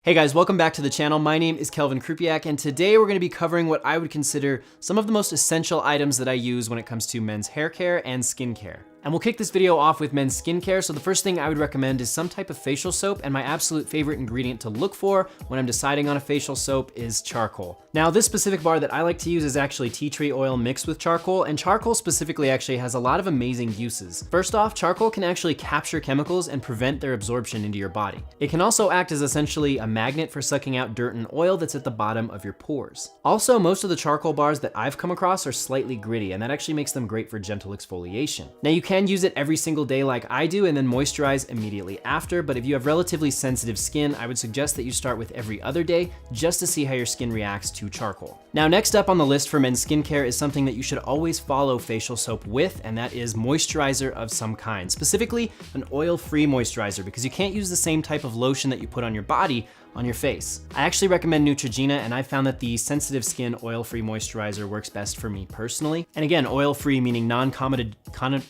Hey guys, welcome back to the channel. My name is Kelvin Krupiak, and today we're gonna be covering what I would consider some of the most essential items that I use when it comes to men's hair care and skincare. And we'll kick this video off with men's skincare. So the first thing I would recommend is some type of facial soap, and my absolute favorite ingredient to look for when I'm deciding on a facial soap is charcoal. Now, this specific bar that I like to use is actually tea tree oil mixed with charcoal, and charcoal specifically actually has a lot of amazing uses. First off, charcoal can actually capture chemicals and prevent their absorption into your body. It can also act as essentially a magnet for sucking out dirt and oil that's at the bottom of your pores. Also, most of the charcoal bars that I've come across are slightly gritty, and that actually makes them great for gentle exfoliation. Now, you can use it every single day like I do and then moisturize immediately after, but if you have relatively sensitive skin, I would suggest that you start with every other day just to see how your skin reacts to charcoal. Now, next up on the list for men's skincare is something that you should always follow facial soap with, and that is moisturizer of some kind, specifically an oil-free moisturizer, because you can't use the same type of lotion that you put on your body on your face. I actually recommend Neutrogena, and I found that the sensitive skin oil-free moisturizer works best for me personally. And again, oil-free meaning non-comedogenic?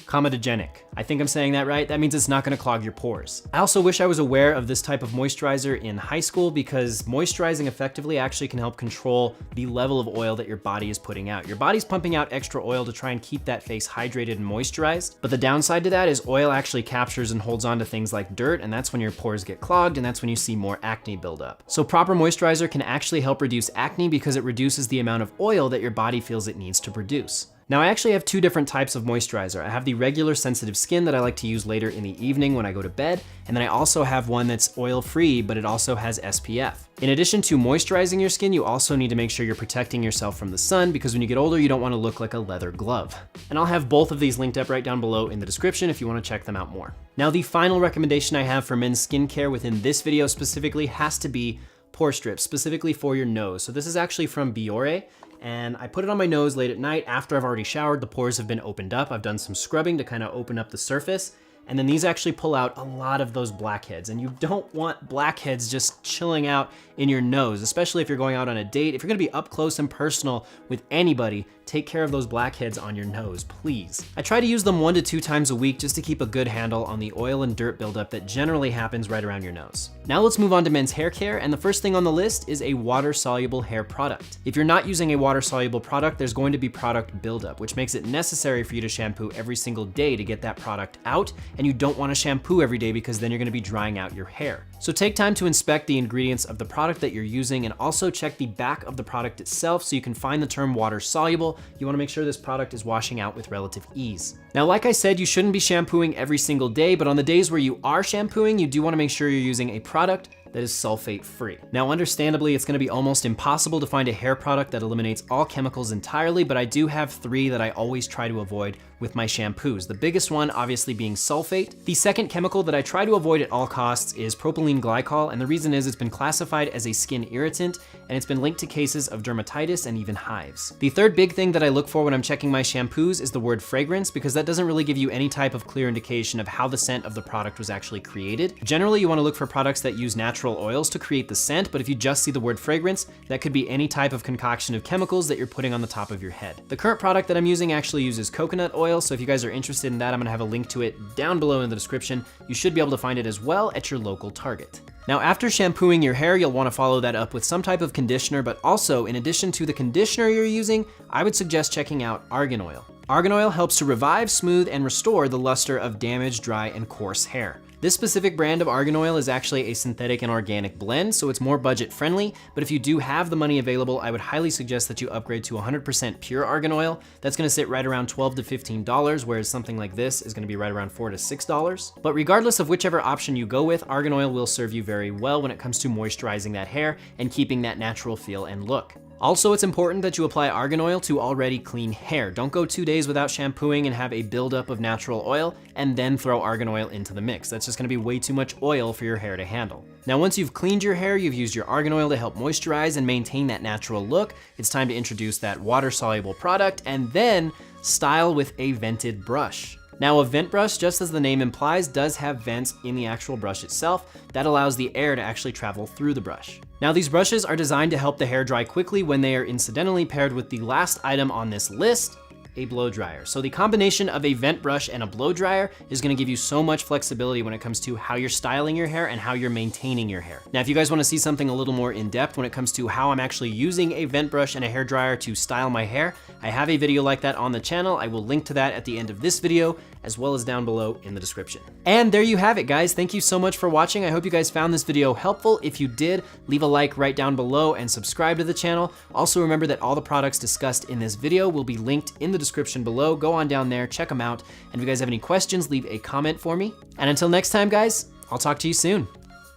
Comedogenic. I think I'm saying that right. That means it's not gonna clog your pores. I also wish I was aware of this type of moisturizer in high school, because moisturizing effectively actually can help control the level of oil that your body is putting out. Your body's pumping out extra oil to try and keep that face hydrated and moisturized. But the downside to that is oil actually captures and holds on to things like dirt, and that's when your pores get clogged, and that's when you see more acne buildup. So proper moisturizer can actually help reduce acne because it reduces the amount of oil that your body feels it needs to produce. Now, I actually have two different types of moisturizer. I have the regular sensitive skin that I like to use later in the evening when I go to bed, and then I also have one that's oil-free, but it also has SPF. In addition to moisturizing your skin, you also need to make sure you're protecting yourself from the sun, because when you get older, you don't want to look like a leather glove. And I'll have both of these linked up right down below in the description if you want to check them out more. Now, the final recommendation I have for men's skincare within this video specifically has to be pore strips, specifically for your nose. So this is actually from Biore, and I put it on my nose late at night after I've already showered. The pores have been opened up. I've done some scrubbing to kind of open up the surface. And then these actually pull out a lot of those blackheads, and you don't want blackheads just chilling out in your nose, especially if you're going out on a date. If you're gonna be up close and personal with anybody, take care of those blackheads on your nose, please. I try to use them 1 to 2 times a week just to keep a good handle on the oil and dirt buildup that generally happens right around your nose. Now let's move on to men's hair care, and the first thing on the list is a water-soluble hair product. If you're not using a water-soluble product, there's going to be product buildup, which makes it necessary for you to shampoo every single day to get that product out, and you don't want to shampoo every day because then you're going to be drying out your hair. So take time to inspect the ingredients of the product that you're using, and also check the back of the product itself so you can find the term water soluble. You want to make sure this product is washing out with relative ease. Now, like I said, you shouldn't be shampooing every single day, but on the days where you are shampooing, you do want to make sure you're using a product that is sulfate free. Now, understandably, it's gonna be almost impossible to find a hair product that eliminates all chemicals entirely, but I do have 3 that I always try to avoid with my shampoos. The biggest one obviously being sulfate. The second chemical that I try to avoid at all costs is propylene glycol, and the reason is it's been classified as a skin irritant, and it's been linked to cases of dermatitis and even hives. The third big thing that I look for when I'm checking my shampoos is the word fragrance, because that doesn't really give you any type of clear indication of how the scent of the product was actually created. Generally, you wanna look for products that use natural oils to create the scent, but if you just see the word fragrance, that could be any type of concoction of chemicals that you're putting on the top of your head. The current product that I'm using actually uses coconut oil, so if you guys are interested in that, I'm gonna have a link to it down below in the description. You should be able to find it as well at your local Target. Now, after shampooing your hair, you'll wanna follow that up with some type of conditioner, but also, in addition to the conditioner you're using, I would suggest checking out argan oil. Argan oil helps to revive, smooth, and restore the luster of damaged, dry, and coarse hair. This specific brand of argan oil is actually a synthetic and organic blend, so it's more budget friendly, but if you do have the money available, I would highly suggest that you upgrade to 100% pure argan oil. That's gonna sit right around $12 to $15, whereas something like this is gonna be right around $4 to $6. But regardless of whichever option you go with, argan oil will serve you very well when it comes to moisturizing that hair and keeping that natural feel and look. Also, it's important that you apply argan oil to already clean hair. Don't go 2 days without shampooing and have a buildup of natural oil and then throw argan oil into the mix. That's just gonna be way too much oil for your hair to handle. Now, once you've cleaned your hair, you've used your argan oil to help moisturize and maintain that natural look, it's time to introduce that water-soluble product and then style with a vented brush. Now, a vent brush, just as the name implies, does have vents in the actual brush itself. That allows the air to actually travel through the brush. Now, these brushes are designed to help the hair dry quickly when they are incidentally paired with the last item on this list, a blow dryer. So the combination of a vent brush and a blow dryer is gonna give you so much flexibility when it comes to how you're styling your hair and how you're maintaining your hair. Now, if you guys wanna see something a little more in depth when it comes to how I'm actually using a vent brush and a hair dryer to style my hair, I have a video like that on the channel. I will link to that at the end of this video, as well as down below in the description. And there you have it, guys. Thank you so much for watching. I hope you guys found this video helpful. If you did, leave a like right down below and subscribe to the channel. Also remember that all the products discussed in this video will be linked in the description below. Go on down there, check them out. And if you guys have any questions, leave a comment for me. And until next time, guys, I'll talk to you soon.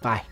Bye.